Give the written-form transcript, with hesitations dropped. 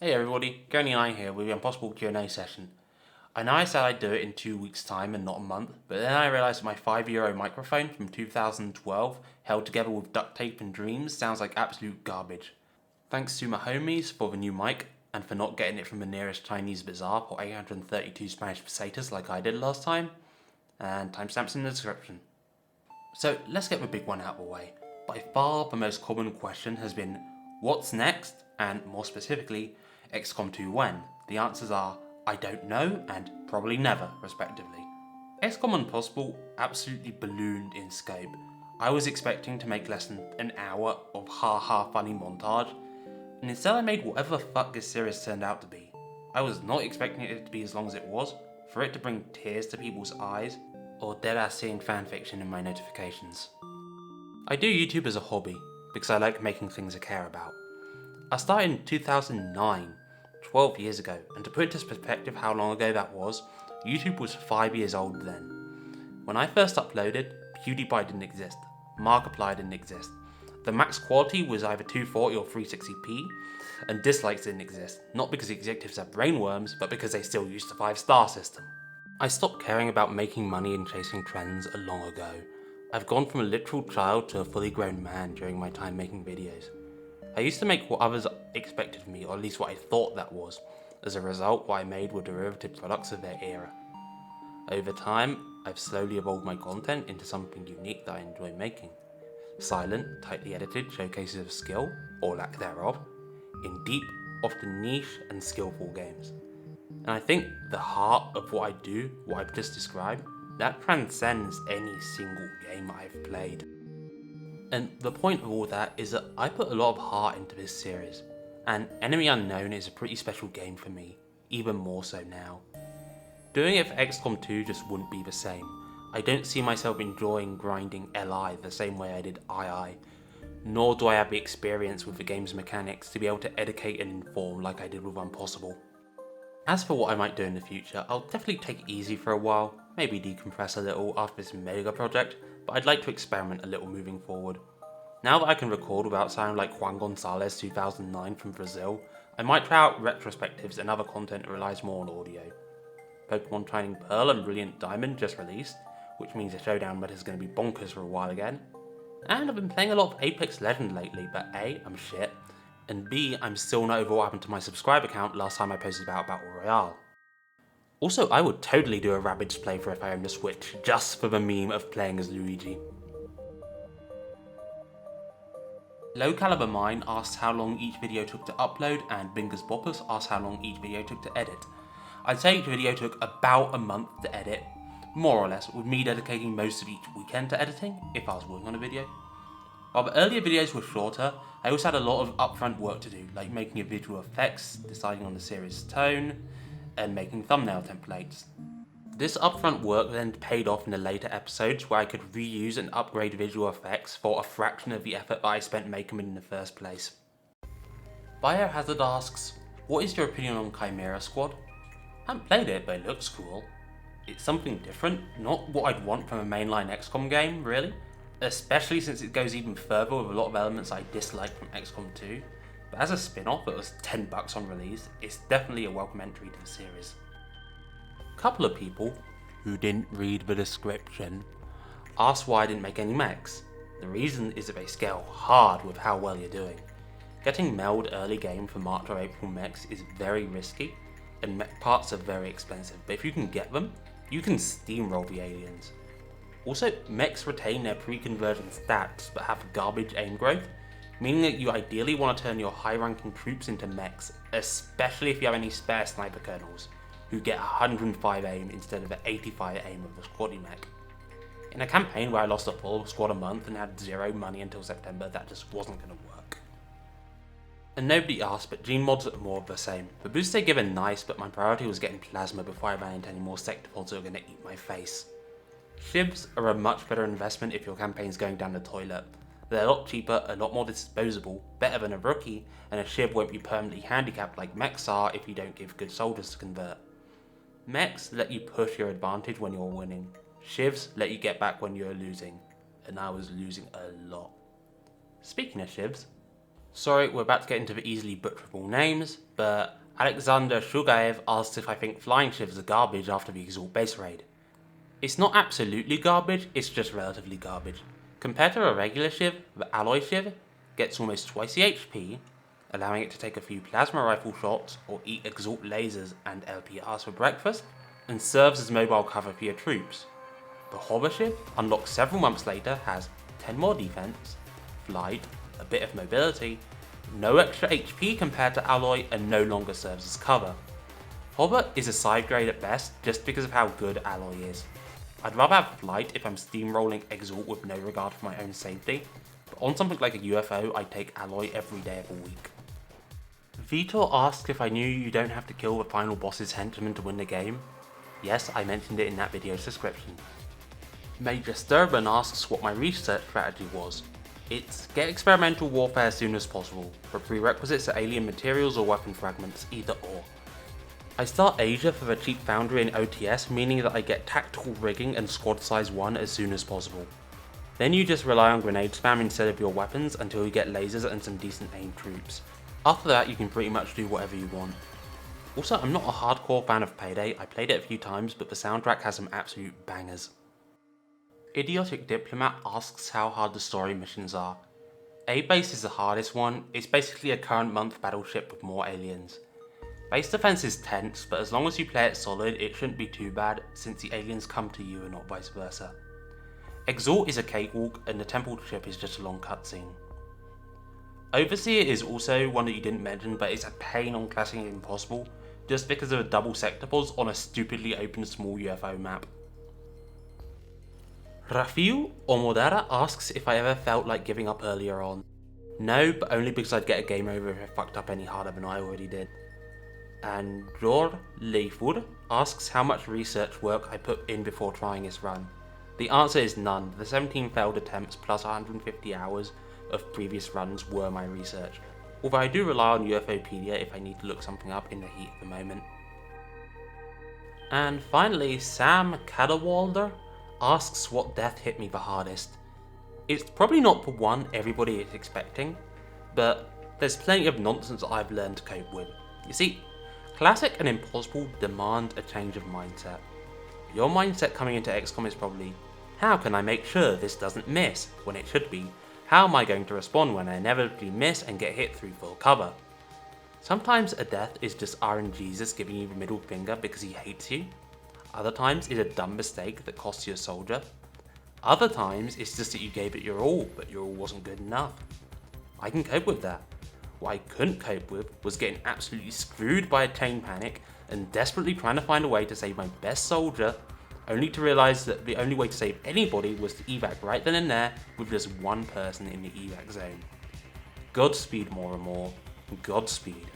Hey everybody, Gurney and I here with the Unpossible Q&A session. I know I said I'd do it in 2 weeks time and not a month, but then I realised my €5 microphone from 2012 held together with duct tape and dreams sounds like absolute garbage. Thanks to my homies for the new mic and for not getting it from the nearest Chinese bazaar for 832 Spanish pesetas like I did last time, and timestamps in the description. So let's get the big one out of the way. By far the most common question has been, what's next? And more specifically, XCOM 2 when? The answers are, I don't know and probably never, respectively. XCOM Unpossible absolutely ballooned in scope. I was expecting to make less than an hour of ha-ha funny montage, and instead I made whatever the fuck this series turned out to be. I was not expecting it to be as long as it was, for it to bring tears to people's eyes, or dead-ass seeing fanfiction in my notifications. I do YouTube as a hobby, because I like making things I care about. I started in 2009, 12 years ago, and to put into perspective how long ago that was, YouTube was 5 years old then. When I first uploaded, PewDiePie didn't exist, Markiplier didn't exist, the max quality was either 240 or 360p, and dislikes didn't exist, not because executives have brainworms, but because they still used the 5-star system. I stopped caring about making money and chasing trends long ago. I've gone from a literal child to a fully grown man during my time making videos. I used to make what others expected of me, or at least what I thought that was. As a result, what I made were derivative products of their era. Over time, I've slowly evolved my content into something unique that I enjoy making. Silent, tightly edited showcases of skill, or lack thereof, in deep, often niche and skillful games. And I think the heart of what I do, what I've just described, that transcends any single game I've played. And the point of all that is that I put a lot of heart into this series, and Enemy Unknown is a pretty special game for me, even more so now. Doing it for XCOM 2 just wouldn't be the same. I don't see myself enjoying grinding LI the same way I did II, nor do I have the experience with the game's mechanics to be able to educate and inform like I did with Unpossible. As for what I might do in the future, I'll definitely take it easy for a while, maybe decompress a little after this mega project, but I'd like to experiment a little moving forward. Now that I can record without sounding like Juan Gonzalez 2009 from Brazil, I might try out retrospectives and other content that relies more on audio. Pokemon Shining Pearl and Brilliant Diamond just released, which means the showdown meta is going to be bonkers for a while again. And I've been playing a lot of Apex Legends lately, but A, I'm shit, and B, I'm still not over what happened to my subscriber count last time I posted about Battle Royale. Also, I would totally do a Rabbids playthrough if I owned a Switch, just for the meme of playing as Luigi. Low Caliber Mine asks how long each video took to upload, and Binger's Boppers asks how long each video took to edit. I'd say each video took about a month to edit, more or less, with me dedicating most of each weekend to editing, if I was working on a video. While the earlier videos were shorter, I also had a lot of upfront work to do, like making a visual effects, deciding on the series' tone, and making thumbnail templates. This upfront work then paid off in the later episodes where I could reuse and upgrade visual effects for a fraction of the effort that I spent making them in the first place. Biohazard asks, what is your opinion on Chimera Squad? I haven't played it, but it looks cool. It's something different, not what I'd want from a mainline XCOM game, really. Especially since it goes even further with a lot of elements I dislike from XCOM 2. But as a spin-off that was $10 on release, it's definitely a welcome entry to the series. A couple of people, who didn't read the description, asked why I didn't make any MECs. The reason is that they scale hard with how well you're doing. Getting meld early game for March or April MECs is very risky, and mech parts are very expensive, but if you can get them, you can steamroll the aliens. Also, mechs retain their pre-conversion stats but have garbage aim growth, meaning that you ideally want to turn your high-ranking troops into mechs, especially if you have any spare sniper colonels, who get 105 aim instead of the 85 aim of the squaddy mech. In a campaign where I lost a full squad a month and had zero money until September, that just wasn't going to work. And nobody asked, but gene mods are more of the same. The boosts they give are nice, but my priority was getting plasma before I ran into any more sector pods that were going to eat my face. SHIVs are a much better investment if your campaign's going down the toilet. They're a lot cheaper, a lot more disposable, better than a rookie, and a SHIV won't be permanently handicapped like MECs are if you don't give good soldiers to convert. MECs let you push your advantage when you're winning. SHIVs let you get back when you're losing, and I was losing a lot. Speaking of SHIVs, Sorry, we're about to get into the easily butcherable names, but Alexander Shugaev asks if I think flying shivs are garbage after the Exalt base raid. It's not absolutely garbage, it's just relatively garbage. Compared to a regular shiv, the alloy shiv gets almost twice the HP, allowing it to take a few plasma rifle shots or eat Exalt lasers and LPRs for breakfast, and serves as mobile cover for your troops. The hover shiv, unlocked several months later, has 10 more defense, flight, a bit of mobility, no extra HP compared to alloy, and no longer serves as cover. Hover is a side grade at best just because of how good alloy is. I'd rather have flight if I'm steamrolling Exalt with no regard for my own safety, but on something like a UFO I'd take alloy every day of the week. Vitor asks if I knew you don't have to kill the final boss's henchman to win the game. Yes, I mentioned it in that video's description. Major Sturban asks what my research strategy was. It's get experimental warfare as soon as possible, for prerequisites are alien materials or weapon fragments, either or. I start Asia for the cheap foundry in OTS, meaning that I get tactical rigging and squad size 1 as soon as possible. Then you just rely on grenade spam instead of your weapons until you get lasers and some decent aimed troops. After that you can pretty much do whatever you want. Also, I'm not a hardcore fan of Payday. I played it a few times, but the soundtrack has some absolute bangers. Idiotic Diplomat asks how hard the story missions are. A-Base is the hardest one. It's basically a current month battleship with more aliens. Base defense is tense, but as long as you play it solid, it shouldn't be too bad, since the aliens come to you and not vice versa. Exalt is a cakewalk, and the temple ship is just a long cutscene. Overseer is also one that you didn't mention, but it's a pain on classing Impossible, just because of the double sector pods on a stupidly open small UFO map. Rafiu Omodara asks if I ever felt like giving up earlier on. No, but only because I'd get a game over if I fucked up any harder than I already did. And Jor Leifur asks how much research work I put in before trying this run. The answer is none. The 17 failed attempts plus 150 hours of previous runs were my research, although I do rely on UFOpedia if I need to look something up in the heat of the moment. And finally, Sam Cadawalder asks what death hit me the hardest. It's probably not the one everybody is expecting, but there's plenty of nonsense that I've learned to cope with. You see, Classic and Impossible demand a change of mindset. Your mindset coming into XCOM is probably, how can I make sure this doesn't miss, when it should be, how am I going to respond when I inevitably miss and get hit through full cover? Sometimes a death is just RNGesus giving you the middle finger because he hates you. Other times it's a dumb mistake that costs you a soldier. Other times it's just that you gave it your all, but your all wasn't good enough. I can cope with that. What I couldn't cope with was getting absolutely screwed by a chain panic and desperately trying to find a way to save my best soldier, only to realise that the only way to save anybody was to evac right then and there with just one person in the evac zone. Godspeed, more and more. Godspeed.